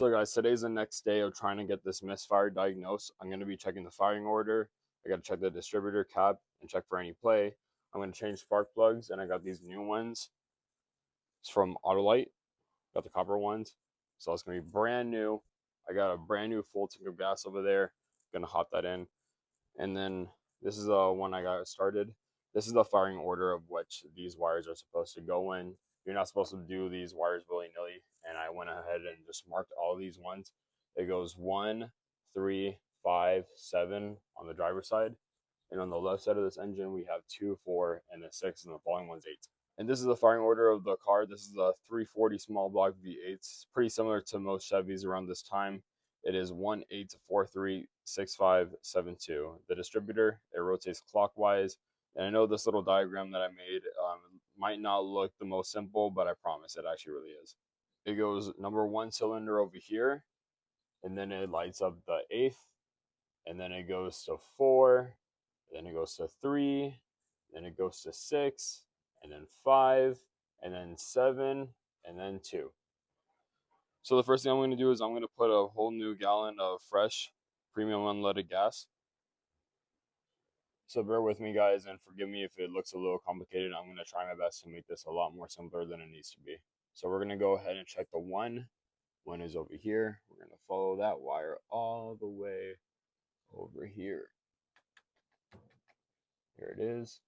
So guys, today's the next day of trying to get this misfire diagnosed. I'm going to be checking the firing order. I got to check the distributor cap and check for any play. I'm going to change spark plugs, and I got these new ones. It's from Autolite. Got the copper ones. So it's going to be brand new. I got a brand new full tank of gas over there. Going to hop that in. And then this is the one I got started. This is the firing order of which these wires are supposed to go in. You're not supposed to do these wires willy-nilly, and I went ahead and just marked all these ones. It goes 1, 3, 5, 7 on the driver's side, and on the left side of this engine we have 2, 4, and then 6, and the following one's 8. And this is the firing order of the car. This is the 340 small block V8. It's pretty similar to most Chevys around this time. It is 18436572. The distributor, it rotates clockwise. And I know this little diagram that I made might not look the most simple, but I promise it actually really is. It goes number 1 cylinder over here, and then it lights up the 8th, and then it goes to 4, then it goes to 3, then it goes to 6, and then 5, and then 7, and then 2. So the first thing I'm going to do is I'm going to put a whole new gallon of fresh premium unleaded gas. So bear with me, guys, and forgive me if it looks a little complicated. I'm going to try my best to make this a lot more simpler than it needs to be. So we're going to go ahead and check the 1. 1 is over here. We're going to follow that wire all the way over here. Here it is.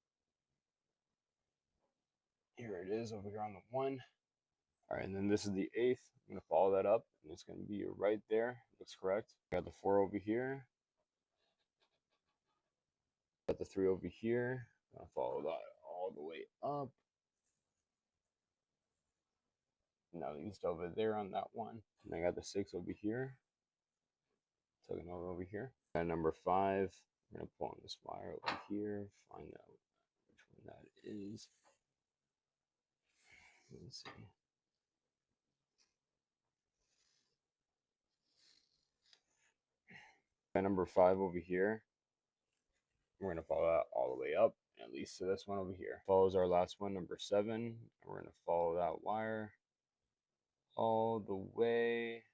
Here it is over here on the 1. All right, and then this is the 8th. I'm going to follow that up, and it's going to be right there. Looks correct. Got the 4 over here. Got the 3 over here. I'll follow that all the way up. Now least over there on that one. And I got the 6 over here. Tugging over here. Got number 5. I'm gonna pull on this wire over here. Find out which one that is. Let's see. Got number 5 over here. We're gonna follow that all the way up, at least to this one over here. Follows our last one, number 7. We're gonna follow that wire all the way.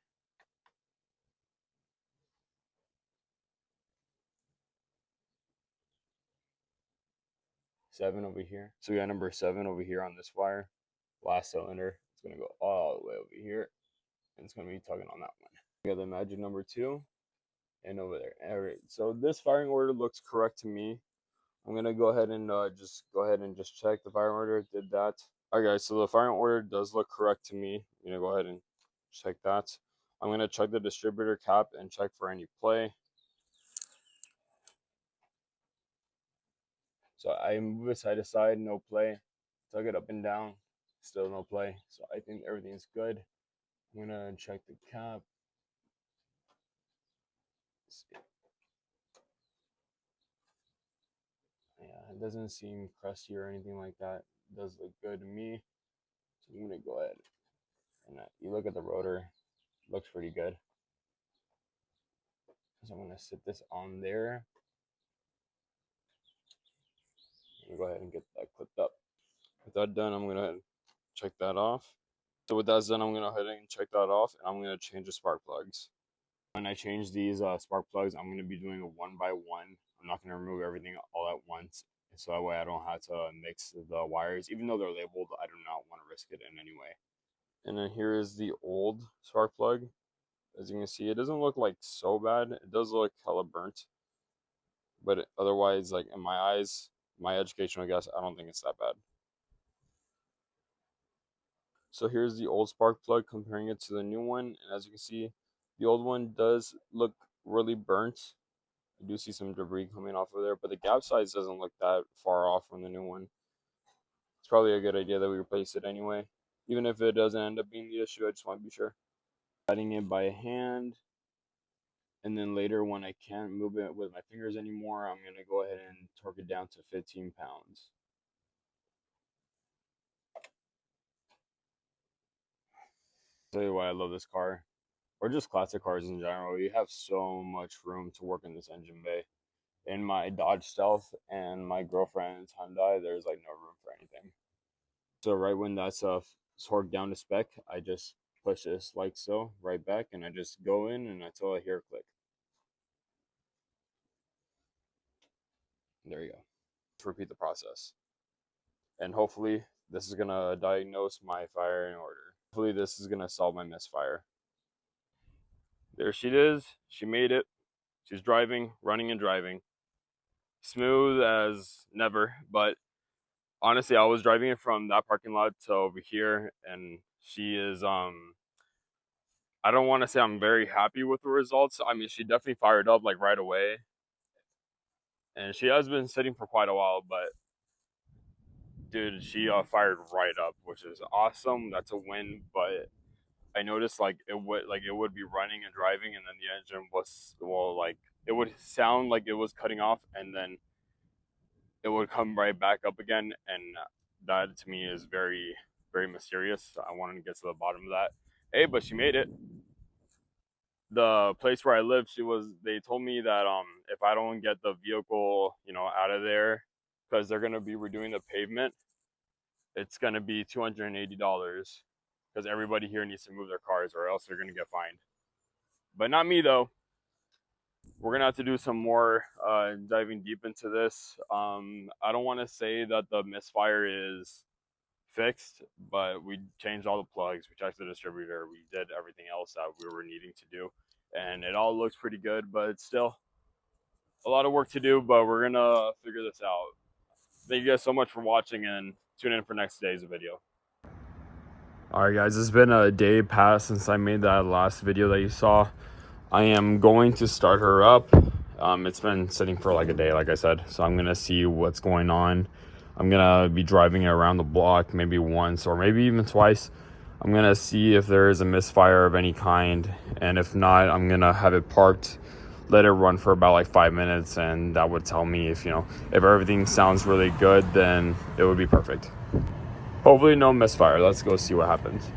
Seven over here. So we got number 7 over here on this wire. Last cylinder. It's gonna go all the way over here, and it's gonna be tugging on that one. We got the magic number 2, and over there. All right. So this firing order looks correct to me. I'm gonna go ahead and just check the firing order. Did that. All right, guys. So the firing order does look correct to me. I'm gonna go ahead and check that. I'm gonna check the distributor cap and check for any play. So I move it side to side, no play. Tug it up and down, still no play. So I think everything's good. I'm gonna check the cap. Let's see. Yeah, it doesn't seem crusty or anything like that. It does look good to me. So I'm gonna go ahead and you look at the rotor, looks pretty good. So I'm gonna sit this on there. Go ahead and get that clipped up. With that done, I'm gonna check that off. So with that done, I'm gonna go ahead and check that off, and I'm gonna change the spark plugs. When I change these spark plugs, I'm gonna be doing a 1 by 1. I'm not gonna remove everything all at once, so that way I don't have to mix the wires. Even though they're labeled, I do not want to risk it in any way. And then here is the old spark plug. As you can see, it doesn't look like so bad. It does look hella burnt, but otherwise, like in my eyes, my educational guess, I don't think it's that bad. So here's the old spark plug, comparing it to the new one, and as you can see, the old one does look really burnt. I do see some debris coming off of there, but the gap size doesn't look that far off from the new one. It's probably a good idea that we replace it anyway. Even if it doesn't end up being the issue, I just want to be sure. Adding it by hand, and then later when I can't move it with my fingers anymore, I'm going to go ahead and torque it down to 15 pounds. I'll tell you why I love this car, or just classic cars in general. You have so much room to work in this engine bay. In my Dodge Stealth and my girlfriend's Hyundai, there's like no room for anything. So right when that's torqued down to spec, I just push this like so, right back, and I just go in and until I hear a click. There you go. Let's repeat the process. And hopefully this is gonna diagnose my firing order. Hopefully this is gonna solve my misfire. There she is. She made it. She's driving, running and driving. Smooth as never, but honestly, I was driving it from that parking lot to over here, and she is I don't want to say I'm very happy with the results. I mean, she definitely fired up like right away, and she has been sitting for quite a while, but dude, she fired right up, which is awesome. That's a win. But I noticed like it would be running and driving, and then the engine was, well, like it would sound like it was cutting off, and then it would come right back up again, and that to me is very, very mysterious. I wanted to get to the bottom of that. Hey, but she made it. The place where I live, they told me that if I don't get the vehicle, out of there, because they're gonna be redoing the pavement, it's gonna be $280, because everybody here needs to move their cars or else they're gonna get fined. But not me though. We're gonna have to do some more diving deep into this. I don't want to say that the misfire is fixed, but we changed all the plugs, we checked the distributor, we did everything else that we were needing to do, and it all looks pretty good, but it's still a lot of work to do, but we're gonna figure this out. Thank you guys so much for watching, and tune in for next day's video. All right guys, it's been a day past since I made that last video that you saw. I am going to start her up. It's been sitting for like a day, like I said, so I'm gonna see what's going on. I'm gonna be driving it around the block maybe once or maybe even twice. I'm gonna see if there is a misfire of any kind, and if not, I'm gonna have it parked, let it run for about like 5 minutes, and that would tell me if everything sounds really good, then it would be perfect. Hopefully no misfire. Let's go see what happens.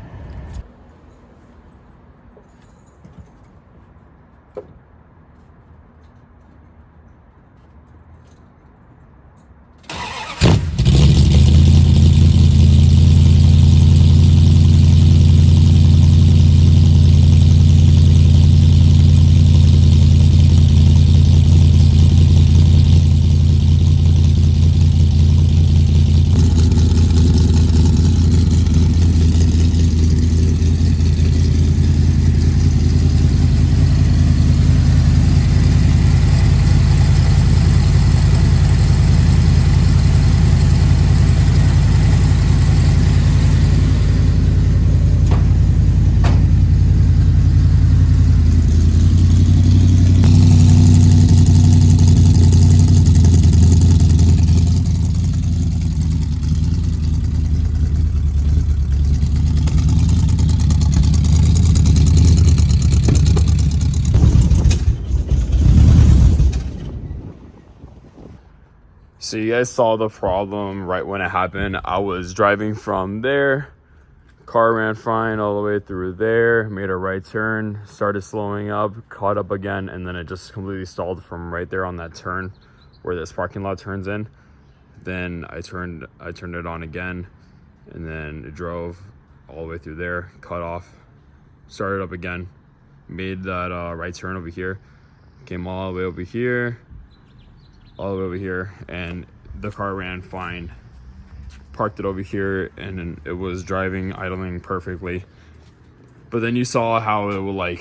So you guys saw the problem right when it happened. I was driving from there, car ran fine all the way through there, made a right turn, started slowing up, caught up again, and then it just completely stalled from right there on that turn where this parking lot turns in. Then I turned it on again, and then it drove all the way through there, cut off, started up again, made that right turn over here, came all the way over here, all the way over here, and the car ran fine. Parked it over here, and then it was driving, idling perfectly. But then you saw how it would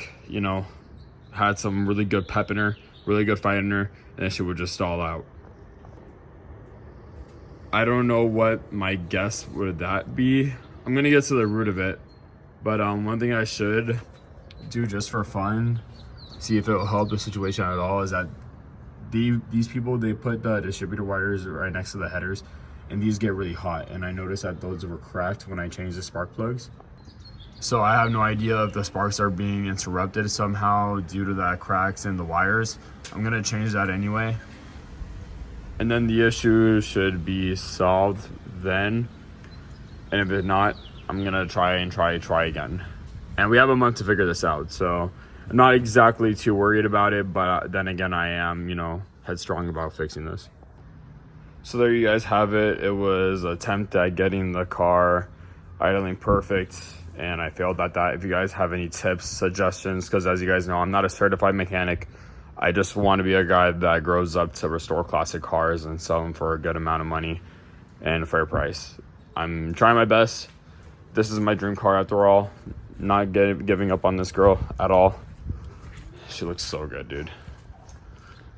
had some really good pep in her, really good fight in her, and then she would just stall out. I don't know what my guess would that be. I'm gonna get to the root of it, but one thing I should do just for fun, see if it will help the situation at all, is that these people, they put the distributor wires right next to the headers, and these get really hot, and I noticed that those were cracked when I changed the spark plugs. So I have no idea if the sparks are being interrupted somehow due to that cracks in the wires. I'm gonna change that anyway, and then the issue should be solved then. And if it's not, I'm gonna try again. And we have a month to figure this out, so I'm not exactly too worried about it, but then again, I am, headstrong about fixing this. So there you guys have it. It was an attempt at getting the car idling perfect. and I failed at that. If you guys have any tips, suggestions, because as you guys know, I'm not a certified mechanic. I just want to be a guy that grows up to restore classic cars and sell them for a good amount of money and a fair price. I'm trying my best. This is my dream car after all. Not giving up on this girl at all. She looks so good, dude.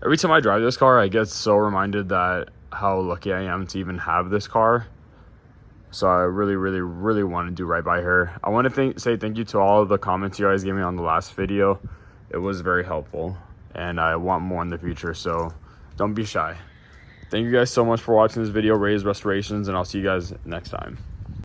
Every time I drive this car, I get so reminded that how lucky I am to even have this car. So I really, really, really want to do right by her. I want to say thank you to all of the comments you guys gave me on the last video. It was very helpful, and I want more in the future, so don't be shy. Thank you guys so much for watching this video, Ray's Restorations, and I'll see you guys next time.